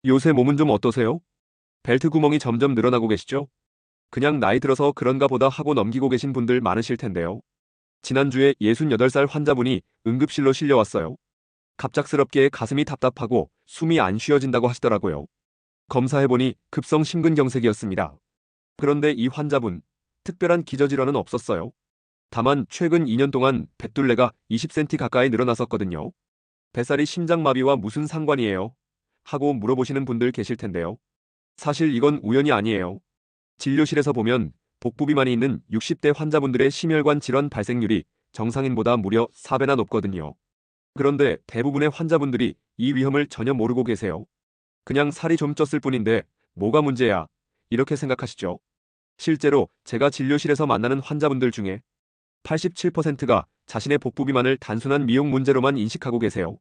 요새 몸은 좀 어떠세요? 벨트 구멍이 점점 늘어나고 계시죠? 그냥 나이 들어서 그런가 보다 하고 넘기고 계신 분들 많으실 텐데요. 지난주에 68살 환자분이 응급실로 실려왔어요. 갑작스럽게 가슴이 답답하고 숨이 안 쉬어진다고 하시더라고요. 검사해보니 급성 심근경색이었습니다. 그런데 이 환자분, 특별한 기저질환은 없었어요. 다만 최근 2년 동안 뱃둘레가 20cm 가까이 늘어났었거든요. 뱃살이 심장마비와 무슨 상관이에요? 하고 물어보시는 분들 계실 텐데요. 사실 이건 우연이 아니에요. 진료실에서 보면 복부 비만이 있는 60대 환자분들의 심혈관 질환 발생률이 정상인보다 무려 4배나 높거든요. 그런데 대부분의 환자분들이 이 위험을 전혀 모르고 계세요. 그냥 살이 좀 쪘을 뿐인데 뭐가 문제야? 이렇게 생각하시죠. 실제로 제가 진료실에서 만나는 환자분들 중에 87%가 자신의 복부 비만을 단순한 미용 문제로만 인식하고 계세요.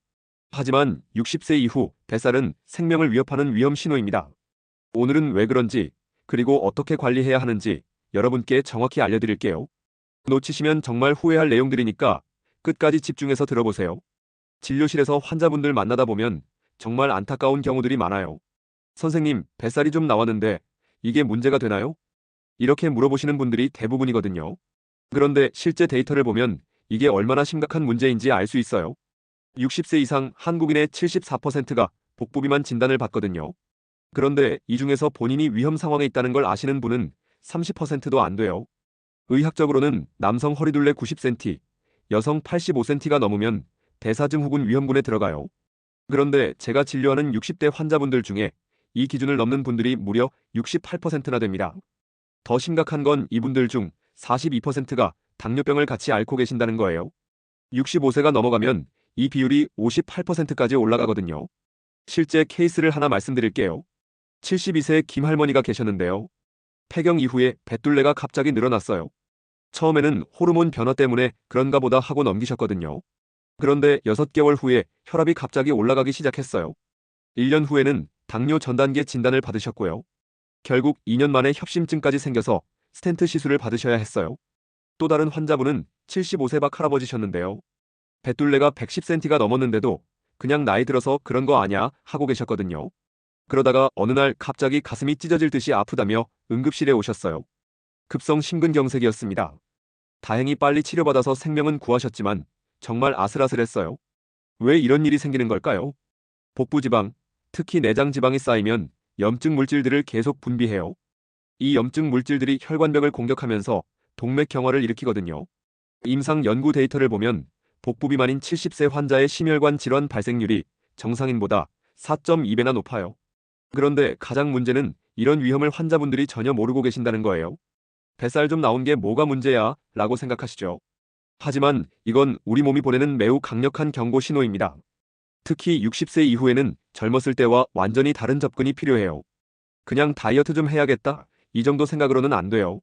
하지만 60세 이후 뱃살은 생명을 위협하는 위험 신호입니다. 오늘은 왜 그런지, 그리고 어떻게 관리해야 하는지 여러분께 정확히 알려드릴게요. 놓치시면 정말 후회할 내용들이니까 끝까지 집중해서 들어보세요. 진료실에서 환자분들 만나다 보면 정말 안타까운 경우들이 많아요. 선생님, 뱃살이 좀 나왔는데 이게 문제가 되나요? 이렇게 물어보시는 분들이 대부분이거든요. 그런데 실제 데이터를 보면 이게 얼마나 심각한 문제인지 알 수 있어요. 60세 이상 한국인의 74%가 복부 비만 진단을 받거든요. 그런데 이 중에서 본인이 위험 상황에 있다는 걸 아시는 분은 30%도 안 돼요. 의학적으로는 남성 허리둘레 90cm, 여성 85cm가 넘으면 대사증후군 위험군에 들어가요. 그런데 제가 진료하는 60대 환자분들 중에 이 기준을 넘는 분들이 무려 68%나 됩니다. 더 심각한 건 이분들 중 42%가 당뇨병을 같이 앓고 계신다는 거예요. 65세가 넘어가면 이 비율이 58%까지 올라가거든요. 실제 케이스를 하나 말씀드릴게요. 72세 김할머니가 계셨는데요. 폐경 이후에 뱃둘레가 갑자기 늘어났어요. 처음에는 호르몬 변화 때문에 그런가 보다 하고 넘기셨거든요. 그런데 6개월 후에 혈압이 갑자기 올라가기 시작했어요. 1년 후에는 당뇨 전단계 진단을 받으셨고요. 결국 2년 만에 협심증까지 생겨서 스텐트 시술을 받으셔야 했어요. 또 다른 환자분은 75세 박 할아버지셨는데요. 뱃둘레가 110cm가 넘었는데도 그냥 나이 들어서 그런 거 아냐 하고 계셨거든요. 그러다가 어느 날 갑자기 가슴이 찢어질 듯이 아프다며 응급실에 오셨어요. 급성 심근경색이었습니다. 다행히 빨리 치료받아서 생명은 구하셨지만 정말 아슬아슬했어요. 왜 이런 일이 생기는 걸까요? 복부지방, 특히 내장지방이 쌓이면 염증 물질들을 계속 분비해요. 이 염증 물질들이 혈관벽을 공격하면서 동맥경화를 일으키거든요. 임상 연구 데이터를 보면 복부 비만인 70세 환자의 심혈관 질환 발생률이 정상인보다 4.2배나 높아요. 그런데 가장 문제는 이런 위험을 환자분들이 전혀 모르고 계신다는 거예요. 뱃살 좀 나온 게 뭐가 문제야? 라고 생각하시죠. 하지만 이건 우리 몸이 보내는 매우 강력한 경고 신호입니다. 특히 60세 이후에는 젊었을 때와 완전히 다른 접근이 필요해요. 그냥 다이어트 좀 해야겠다. 이 정도 생각으로는 안 돼요.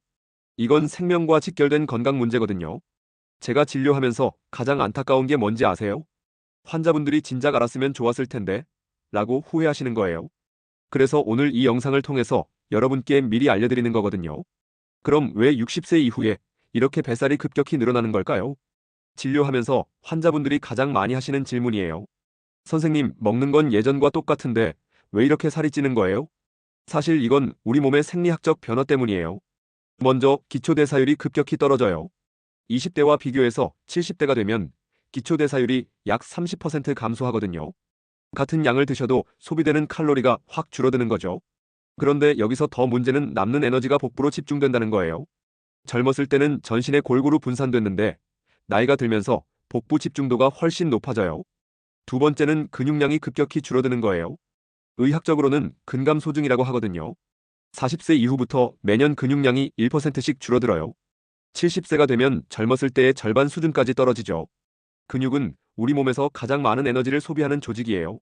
이건 생명과 직결된 건강 문제거든요. 제가 진료하면서 가장 안타까운 게 뭔지 아세요? 환자분들이 진작 알았으면 좋았을 텐데 라고 후회하시는 거예요. 그래서 오늘 이 영상을 통해서 여러분께 미리 알려드리는 거거든요. 그럼 왜 60세 이후에 이렇게 뱃살이 급격히 늘어나는 걸까요? 진료하면서 환자분들이 가장 많이 하시는 질문이에요. 선생님, 먹는 건 예전과 똑같은데 왜 이렇게 살이 찌는 거예요? 사실 이건 우리 몸의 생리학적 변화 때문이에요. 먼저 기초대사율이 급격히 떨어져요. 20대와 비교해서 70대가 되면 기초대사율이 약 30% 감소하거든요. 같은 양을 드셔도 소비되는 칼로리가 확 줄어드는 거죠. 그런데 여기서 더 문제는 남는 에너지가 복부로 집중된다는 거예요. 젊었을 때는 전신에 골고루 분산됐는데 나이가 들면서 복부 집중도가 훨씬 높아져요. 두 번째는 근육량이 급격히 줄어드는 거예요. 의학적으로는 근감소증이라고 하거든요. 40세 이후부터 매년 근육량이 1%씩 줄어들어요. 70세가 되면 젊었을 때의 절반 수준까지 떨어지죠. 근육은 우리 몸에서 가장 많은 에너지를 소비하는 조직이에요.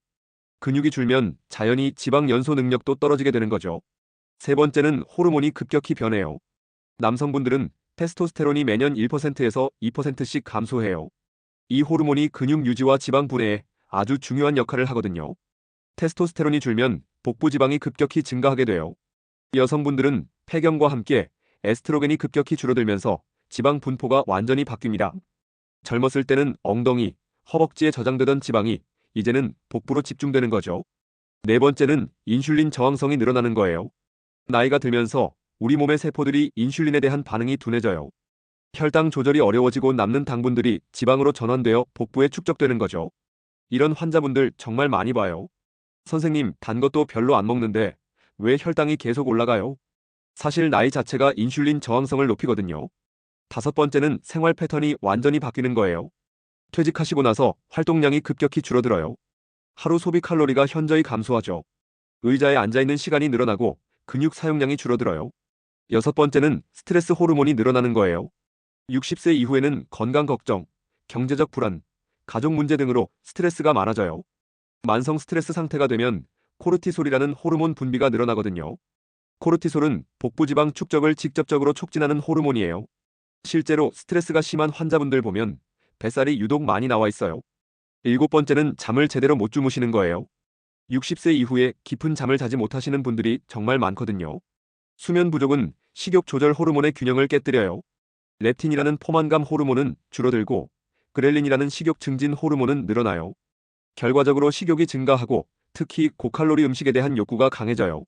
근육이 줄면 자연히 지방 연소 능력도 떨어지게 되는 거죠. 세 번째는 호르몬이 급격히 변해요. 남성분들은 테스토스테론이 매년 1%에서 2%씩 감소해요. 이 호르몬이 근육 유지와 지방 분해에 아주 중요한 역할을 하거든요. 테스토스테론이 줄면 복부 지방이 급격히 증가하게 돼요. 여성분들은 폐경과 함께 에스트로겐이 급격히 줄어들면서 지방 분포가 완전히 바뀝니다. 젊었을 때는 엉덩이, 허벅지에 저장되던 지방이 이제는 복부로 집중되는 거죠. 네 번째는 인슐린 저항성이 늘어나는 거예요. 나이가 들면서 우리 몸의 세포들이 인슐린에 대한 반응이 둔해져요. 혈당 조절이 어려워지고 남는 당분들이 지방으로 전환되어 복부에 축적되는 거죠. 이런 환자분들 정말 많이 봐요. 선생님, 단 것도 별로 안 먹는데 왜 혈당이 계속 올라가요? 사실 나이 자체가 인슐린 저항성을 높이거든요. 다섯 번째는 생활 패턴이 완전히 바뀌는 거예요. 퇴직하시고 나서 활동량이 급격히 줄어들어요. 하루 소비 칼로리가 현저히 감소하죠. 의자에 앉아있는 시간이 늘어나고 근육 사용량이 줄어들어요. 여섯 번째는 스트레스 호르몬이 늘어나는 거예요. 60세 이후에는 건강 걱정, 경제적 불안, 가족 문제 등으로 스트레스가 많아져요. 만성 스트레스 상태가 되면 코르티솔이라는 호르몬 분비가 늘어나거든요. 코르티솔은 복부지방 축적을 직접적으로 촉진하는 호르몬이에요. 실제로 스트레스가 심한 환자분들 보면 뱃살이 유독 많이 나와 있어요. 일곱 번째는 잠을 제대로 못 주무시는 거예요. 60세 이후에 깊은 잠을 자지 못하시는 분들이 정말 많거든요. 수면 부족은 식욕 조절 호르몬의 균형을 깨뜨려요. 렙틴이라는 포만감 호르몬은 줄어들고 그렐린이라는 식욕 증진 호르몬은 늘어나요. 결과적으로 식욕이 증가하고 특히 고칼로리 음식에 대한 욕구가 강해져요.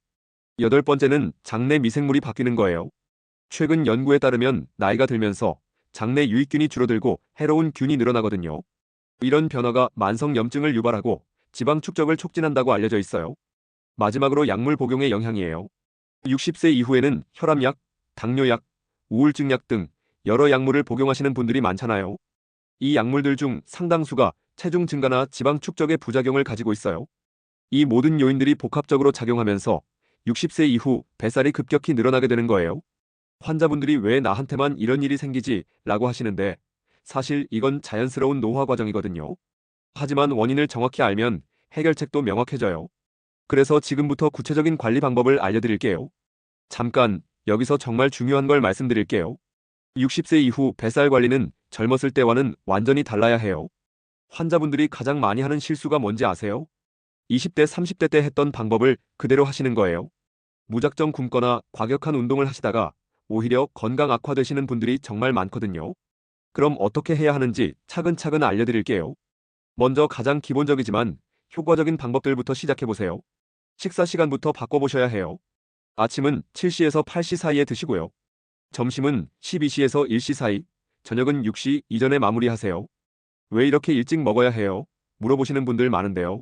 여덟 번째는 장내 미생물이 바뀌는 거예요. 최근 연구에 따르면 나이가 들면서 장내 유익균이 줄어들고 해로운 균이 늘어나거든요. 이런 변화가 만성염증을 유발하고 지방 축적을 촉진한다고 알려져 있어요. 마지막으로 약물 복용의 영향이에요. 60세 이후에는 혈압약, 당뇨약, 우울증약 등 여러 약물을 복용하시는 분들이 많잖아요. 이 약물들 중 상당수가 체중 증가나 지방 축적의 부작용을 가지고 있어요. 이 모든 요인들이 복합적으로 작용하면서 60세 이후 뱃살이 급격히 늘어나게 되는 거예요. 환자분들이 왜 나한테만 이런 일이 생기지? 라고 하시는데 사실 이건 자연스러운 노화 과정이거든요. 하지만 원인을 정확히 알면 해결책도 명확해져요. 그래서 지금부터 구체적인 관리 방법을 알려드릴게요. 잠깐, 여기서 정말 중요한 걸 말씀드릴게요. 60세 이후 뱃살 관리는 젊었을 때와는 완전히 달라야 해요. 환자분들이 가장 많이 하는 실수가 뭔지 아세요? 20대, 30대 때 했던 방법을 그대로 하시는 거예요. 무작정 굶거나 과격한 운동을 하시다가 오히려 건강 악화되시는 분들이 정말 많거든요. 그럼 어떻게 해야 하는지 차근차근 알려드릴게요. 먼저 가장 기본적이지만 효과적인 방법들부터 시작해보세요. 식사 시간부터 바꿔보셔야 해요. 아침은 7시에서 8시 사이에 드시고요. 점심은 12시에서 1시 사이, 저녁은 6시 이전에 마무리하세요. 왜 이렇게 일찍 먹어야 해요? 물어보시는 분들 많은데요.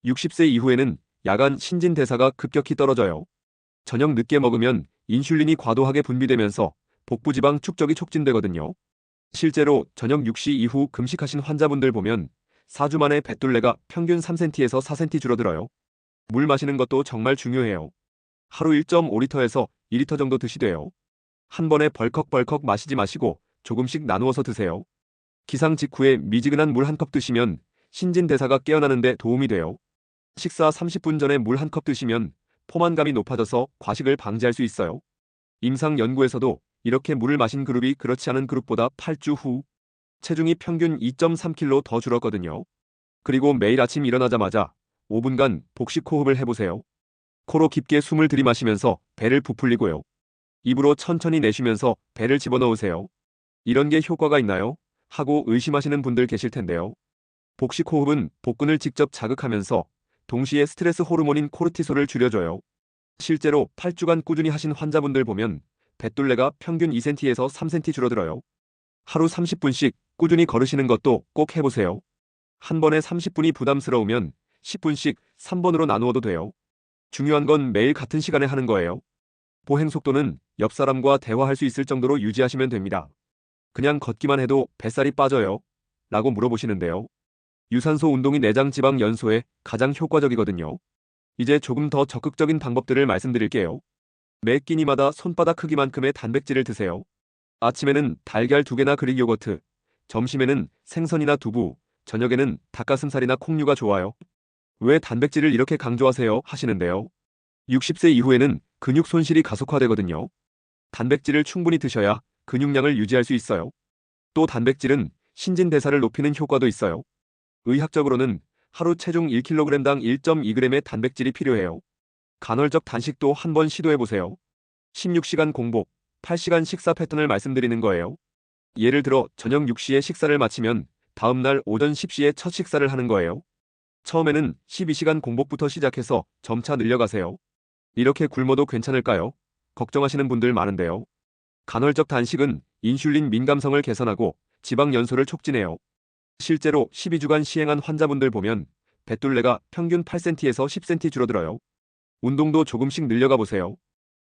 60세 이후에는 야간 신진대사가 급격히 떨어져요. 저녁 늦게 먹으면 인슐린이 과도하게 분비되면서 복부지방 축적이 촉진되거든요. 실제로 저녁 6시 이후 금식하신 환자분들 보면 4주 만에 뱃둘레가 평균 3cm에서 4cm 줄어들어요. 물 마시는 것도 정말 중요해요. 하루 1.5리터에서 2리터 정도 드시되요. 한 번에 벌컥벌컥 마시지 마시고 조금씩 나누어서 드세요. 기상 직후에 미지근한 물 한 컵 드시면 신진대사가 깨어나는 데 도움이 돼요. 식사 30분 전에 물 한 컵 드시면 포만감이 높아져서 과식을 방지할 수 있어요. 임상 연구에서도 이렇게 물을 마신 그룹이 그렇지 않은 그룹보다 8주 후 체중이 평균 2.3kg 더 줄었거든요. 그리고 매일 아침 일어나자마자 5분간 복식 호흡을 해보세요. 코로 깊게 숨을 들이마시면서 배를 부풀리고요. 입으로 천천히 내쉬면서 배를 집어넣으세요. 이런 게 효과가 있나요? 하고 의심하시는 분들 계실 텐데요. 복식 호흡은 복근을 직접 자극하면서 동시에 스트레스 호르몬인 코르티솔을 줄여줘요. 실제로 8주간 꾸준히 하신 환자분들 보면 뱃둘레가 평균 2cm에서 3cm 줄어들어요. 하루 30분씩 꾸준히 걸으시는 것도 꼭 해보세요. 한 번에 30분이 부담스러우면 10분씩 3번으로 나누어도 돼요. 중요한 건 매일 같은 시간에 하는 거예요. 보행 속도는 옆 사람과 대화할 수 있을 정도로 유지하시면 됩니다. 그냥 걷기만 해도 뱃살이 빠져요? 라고 물어보시는데요. 유산소 운동이 내장 지방 연소에 가장 효과적이거든요. 이제 조금 더 적극적인 방법들을 말씀드릴게요. 매 끼니마다 손바닥 크기만큼의 단백질을 드세요. 아침에는 달걀 2개나 그릭 요거트, 점심에는 생선이나 두부, 저녁에는 닭가슴살이나 콩류가 좋아요. 왜 단백질을 이렇게 강조하세요? 하시는데요. 60세 이후에는 근육 손실이 가속화되거든요. 단백질을 충분히 드셔야 근육량을 유지할 수 있어요. 또 단백질은 신진대사를 높이는 효과도 있어요. 의학적으로는 하루 체중 1kg당 1.2g의 단백질이 필요해요. 간헐적 단식도 한번 시도해보세요. 16시간 공복, 8시간 식사 패턴을 말씀드리는 거예요. 예를 들어 저녁 6시에 식사를 마치면 다음날 오전 10시에 첫 식사를 하는 거예요. 처음에는 12시간 공복부터 시작해서 점차 늘려가세요. 이렇게 굶어도 괜찮을까요? 걱정하시는 분들 많은데요. 간헐적 단식은 인슐린 민감성을 개선하고 지방 연소를 촉진해요. 실제로 12주간 시행한 환자분들 보면 배둘레가 평균 8cm에서 10cm 줄어들어요. 운동도 조금씩 늘려가 보세요.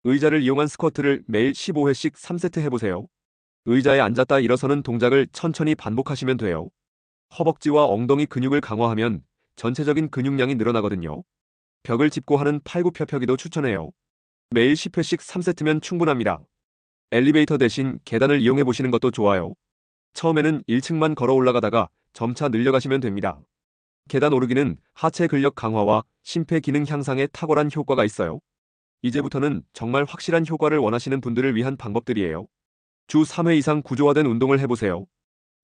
의자를 이용한 스쿼트를 매일 15회씩 3세트 해보세요. 의자에 앉았다 일어서는 동작을 천천히 반복하시면 돼요. 허벅지와 엉덩이 근육을 강화하면 전체적인 근육량이 늘어나거든요. 벽을 짚고 하는 팔굽혀펴기도 추천해요. 매일 10회씩 3세트면 충분합니다. 엘리베이터 대신 계단을 이용해 보시는 것도 좋아요. 처음에는 1층만 걸어 올라가다가 점차 늘려가시면 됩니다. 계단 오르기는 하체 근력 강화와 심폐 기능 향상에 탁월한 효과가 있어요. 이제부터는 정말 확실한 효과를 원하시는 분들을 위한 방법들이에요. 주 3회 이상 구조화된 운동을 해보세요.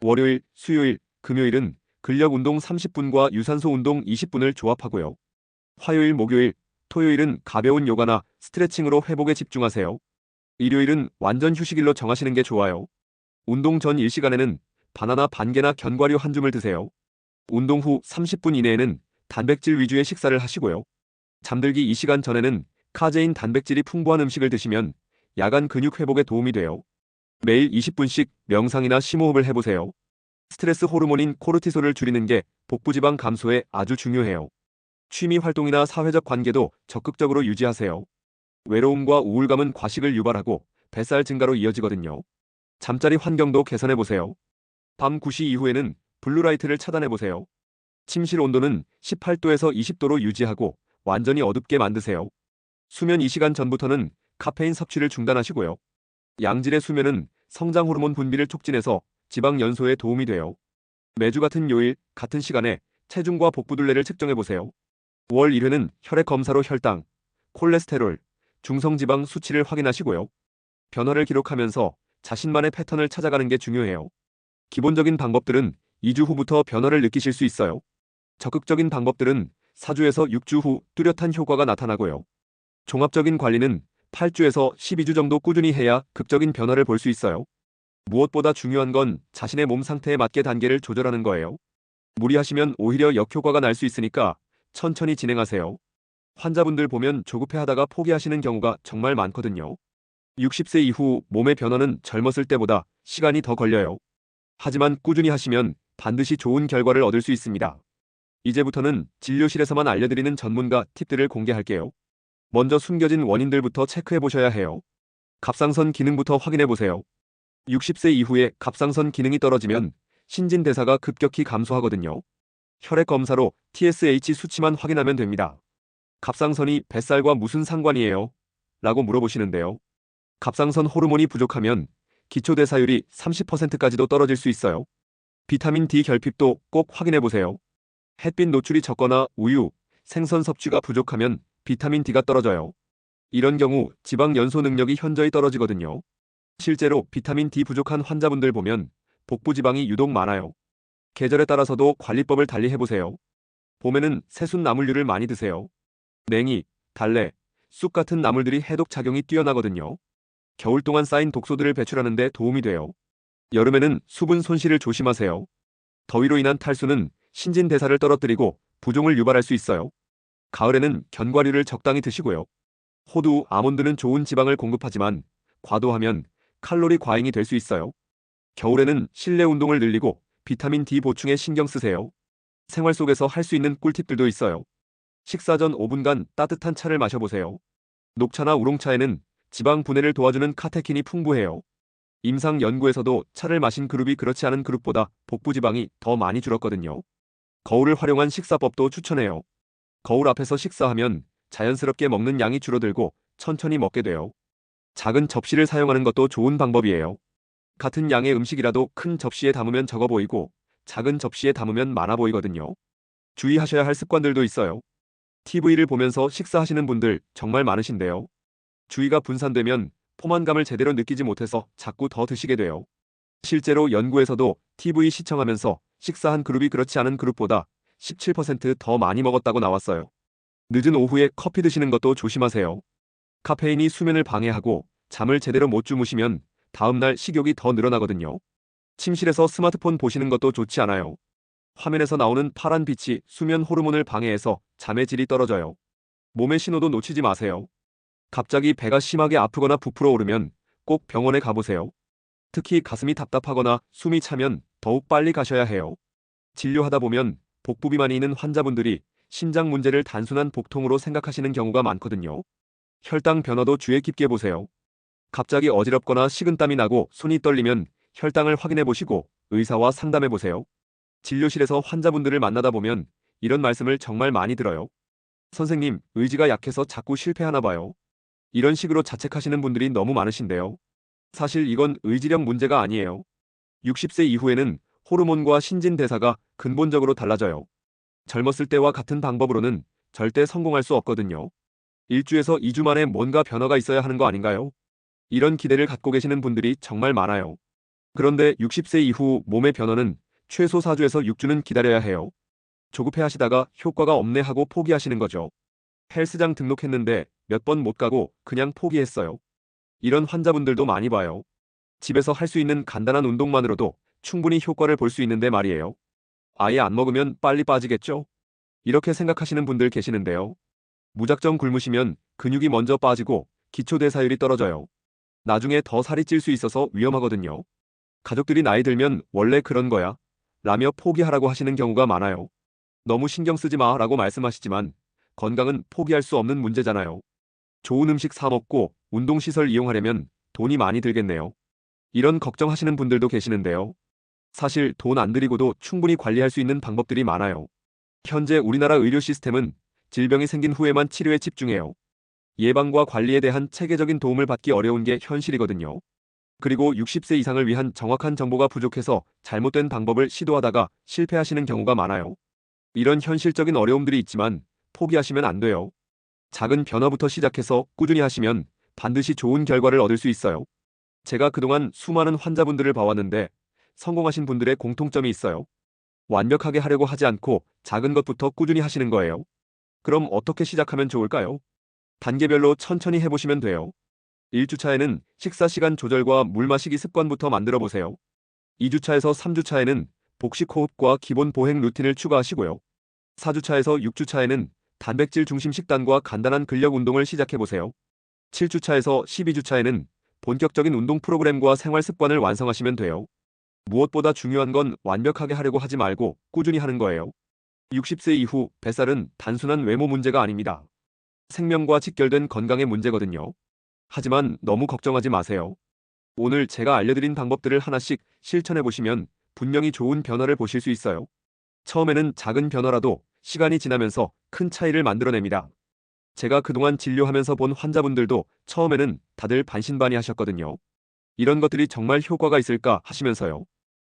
월요일, 수요일, 금요일은 근력 운동 30분과 유산소 운동 20분을 조합하고요. 화요일, 목요일, 토요일은 가벼운 요가나 스트레칭으로 회복에 집중하세요. 일요일은 완전 휴식일로 정하시는 게 좋아요. 운동 전 1시간에는 바나나 반 개나 견과류 한 줌을 드세요. 운동 후 30분 이내에는 단백질 위주의 식사를 하시고요. 잠들기 2시간 전에는 카제인 단백질이 풍부한 음식을 드시면 야간 근육 회복에 도움이 돼요. 매일 20분씩 명상이나 심호흡을 해보세요. 스트레스 호르몬인 코르티솔을 줄이는 게 복부지방 감소에 아주 중요해요. 취미 활동이나 사회적 관계도 적극적으로 유지하세요. 외로움과 우울감은 과식을 유발하고 뱃살 증가로 이어지거든요. 잠자리 환경도 개선해보세요. 밤 9시 이후에는 블루라이트를 차단해보세요. 침실 온도는 18도에서 20도로 유지하고 완전히 어둡게 만드세요. 수면 2시간 전부터는 카페인 섭취를 중단하시고요. 양질의 수면은 성장 호르몬 분비를 촉진해서 지방 연소에 도움이 돼요. 매주 같은 요일, 같은 시간에 체중과 복부둘레를 측정해보세요. 월 1회는 혈액 검사로 혈당, 콜레스테롤, 중성지방 수치를 확인하시고요. 변화를 기록하면서 자신만의 패턴을 찾아가는 게 중요해요. 기본적인 방법들은 2주 후부터 변화를 느끼실 수 있어요. 적극적인 방법들은 4주에서 6주 후 뚜렷한 효과가 나타나고요. 종합적인 관리는 8주에서 12주 정도 꾸준히 해야 극적인 변화를 볼 수 있어요. 무엇보다 중요한 건 자신의 몸 상태에 맞게 단계를 조절하는 거예요. 무리하시면 오히려 역효과가 날 수 있으니까 천천히 진행하세요. 환자분들 보면 조급해하다가 포기하시는 경우가 정말 많거든요. 60세 이후 몸의 변화는 젊었을 때보다 시간이 더 걸려요. 하지만 꾸준히 하시면 반드시 좋은 결과를 얻을 수 있습니다. 이제부터는 진료실에서만 알려드리는 전문가 팁들을 공개할게요. 먼저 숨겨진 원인들부터 체크해 보셔야 해요. 갑상선 기능부터 확인해 보세요. 60세 이후에 갑상선 기능이 떨어지면 신진대사가 급격히 감소하거든요. 혈액 검사로 TSH 수치만 확인하면 됩니다. 갑상선이 뱃살과 무슨 상관이에요? 라고 물어보시는데요. 갑상선 호르몬이 부족하면 기초대사율이 30%까지도 떨어질 수 있어요. 비타민 D 결핍도 꼭 확인해 보세요. 햇빛 노출이 적거나 우유, 생선 섭취가 부족하면 비타민 D가 떨어져요. 이런 경우 지방 연소 능력이 현저히 떨어지거든요. 실제로 비타민 D 부족한 환자분들 보면 복부 지방이 유독 많아요. 계절에 따라서도 관리법을 달리 해보세요. 봄에는 새순 나물류를 많이 드세요. 냉이, 달래, 쑥 같은 나물들이 해독 작용이 뛰어나거든요. 겨울 동안 쌓인 독소들을 배출하는 데 도움이 돼요. 여름에는 수분 손실을 조심하세요. 더위로 인한 탈수는 신진대사를 떨어뜨리고 부종을 유발할 수 있어요. 가을에는 견과류를 적당히 드시고요. 호두, 아몬드는 좋은 지방을 공급하지만 과도하면 칼로리 과잉이 될 수 있어요. 겨울에는 실내 운동을 늘리고 비타민 D 보충에 신경 쓰세요. 생활 속에서 할 수 있는 꿀팁들도 있어요. 식사 전 5분간 따뜻한 차를 마셔보세요. 녹차나 우롱차에는 지방 분해를 도와주는 카테킨이 풍부해요. 임상 연구에서도 차를 마신 그룹이 그렇지 않은 그룹보다 복부 지방이 더 많이 줄었거든요. 거울을 활용한 식사법도 추천해요. 거울 앞에서 식사하면 자연스럽게 먹는 양이 줄어들고 천천히 먹게 돼요. 작은 접시를 사용하는 것도 좋은 방법이에요. 같은 양의 음식이라도 큰 접시에 담으면 적어 보이고 작은 접시에 담으면 많아 보이거든요. 주의하셔야 할 습관들도 있어요. TV를 보면서 식사하시는 분들 정말 많으신데요. 주의가 분산되면 포만감을 제대로 느끼지 못해서 자꾸 더 드시게 돼요. 실제로 연구에서도 TV 시청하면서 식사한 그룹이 그렇지 않은 그룹보다 17%더 많이 먹었다고 나왔어요. 늦은 오후에 커피 드시는 것도 조심하세요. 카페인이 수면을 방해하고 잠을 제대로 못 주무시면 다음날 식욕이 더 늘어나거든요. 침실에서 스마트폰 보시는 것도 좋지 않아요. 화면에서 나오는 파란 빛이 수면 호르몬을 방해해서 잠의 질이 떨어져요. 몸의 신호도 놓치지 마세요. 갑자기 배가 심하게 아프거나 부풀어 오르면 꼭 병원에 가보세요. 특히 가슴이 답답하거나 숨이 차면 더욱 빨리 가셔야 해요. 진료하다 보면 복부 비만이 있는 환자분들이 신장 문제를 단순한 복통으로 생각하시는 경우가 많거든요. 혈당 변화도 주의 깊게 보세요. 갑자기 어지럽거나 식은땀이 나고 손이 떨리면 혈당을 확인해 보시고 의사와 상담해 보세요. 진료실에서 환자분들을 만나다 보면 이런 말씀을 정말 많이 들어요. 선생님, 의지가 약해서 자꾸 실패하나 봐요. 이런 식으로 자책하시는 분들이 너무 많으신데요. 사실 이건 의지력 문제가 아니에요. 60세 이후에는 호르몬과 신진대사가 근본적으로 달라져요. 젊었을 때와 같은 방법으로는 절대 성공할 수 없거든요. 1주에서 2주 만에 뭔가 변화가 있어야 하는 거 아닌가요? 이런 기대를 갖고 계시는 분들이 정말 많아요. 그런데 60세 이후 몸의 변화는 최소 4주에서 6주는 기다려야 해요. 조급해 하시다가 효과가 없네 하고 포기하시는 거죠. 헬스장 등록했는데 몇 번 못 가고 그냥 포기했어요. 이런 환자분들도 많이 봐요. 집에서 할 수 있는 간단한 운동만으로도 충분히 효과를 볼 수 있는데 말이에요. 아예 안 먹으면 빨리 빠지겠죠? 이렇게 생각하시는 분들 계시는데요. 무작정 굶으시면 근육이 먼저 빠지고 기초대사율이 떨어져요. 나중에 더 살이 찔 수 있어서 위험하거든요. 가족들이 나이 들면 원래 그런 거야 라며 포기하라고 하시는 경우가 많아요. 너무 신경 쓰지 마 라고 말씀하시지만 건강은 포기할 수 없는 문제잖아요. 좋은 음식 사 먹고 운동시설 이용하려면 돈이 많이 들겠네요. 이런 걱정하시는 분들도 계시는데요. 사실 돈 안 들이고도 충분히 관리할 수 있는 방법들이 많아요. 현재 우리나라 의료 시스템은 질병이 생긴 후에만 치료에 집중해요. 예방과 관리에 대한 체계적인 도움을 받기 어려운 게 현실이거든요. 그리고 60세 이상을 위한 정확한 정보가 부족해서 잘못된 방법을 시도하다가 실패하시는 경우가 많아요. 이런 현실적인 어려움들이 있지만 포기하시면 안 돼요. 작은 변화부터 시작해서 꾸준히 하시면 반드시 좋은 결과를 얻을 수 있어요. 제가 그동안 수많은 환자분들을 봐왔는데 성공하신 분들의 공통점이 있어요. 완벽하게 하려고 하지 않고 작은 것부터 꾸준히 하시는 거예요. 그럼 어떻게 시작하면 좋을까요? 단계별로 천천히 해보시면 돼요. 1주차에는 식사 시간 조절과 물 마시기 습관부터 만들어 보세요. 2주차에서 3주차에는 복식 호흡과 기본 보행 루틴을 추가하시고요. 4주차에서 6주차에는 단백질 중심 식단과 간단한 근력 운동을 시작해 보세요. 7주차에서 12주차에는 본격적인 운동 프로그램과 생활 습관을 완성하시면 돼요. 무엇보다 중요한 건 완벽하게 하려고 하지 말고 꾸준히 하는 거예요. 60세 이후 뱃살은 단순한 외모 문제가 아닙니다. 생명과 직결된 건강의 문제거든요. 하지만 너무 걱정하지 마세요. 오늘 제가 알려드린 방법들을 하나씩 실천해 보시면 분명히 좋은 변화를 보실 수 있어요. 처음에는 작은 변화라도 시간이 지나면서 큰 차이를 만들어냅니다. 제가 그동안 진료하면서 본 환자분들도 처음에는 다들 반신반의하셨거든요. 이런 것들이 정말 효과가 있을까 하시면서요.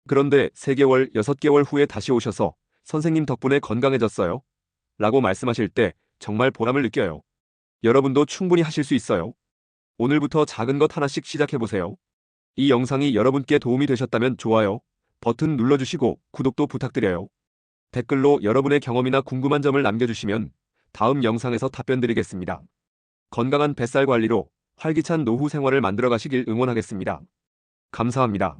그런데 3개월, 6개월 후에 다시 오셔서 선생님 덕분에 건강해졌어요. 라고 말씀하실 때 정말 보람을 느껴요. 여러분도 충분히 하실 수 있어요. 오늘부터 작은 것 하나씩 시작해보세요. 이 영상이 여러분께 도움이 되셨다면 좋아요 버튼 눌러주시고 구독도 부탁드려요. 댓글로 여러분의 경험이나 궁금한 점을 남겨주시면 다음 영상에서 답변드리겠습니다. 건강한 뱃살 관리로 활기찬 노후 생활을 만들어 가시길 응원하겠습니다. 감사합니다.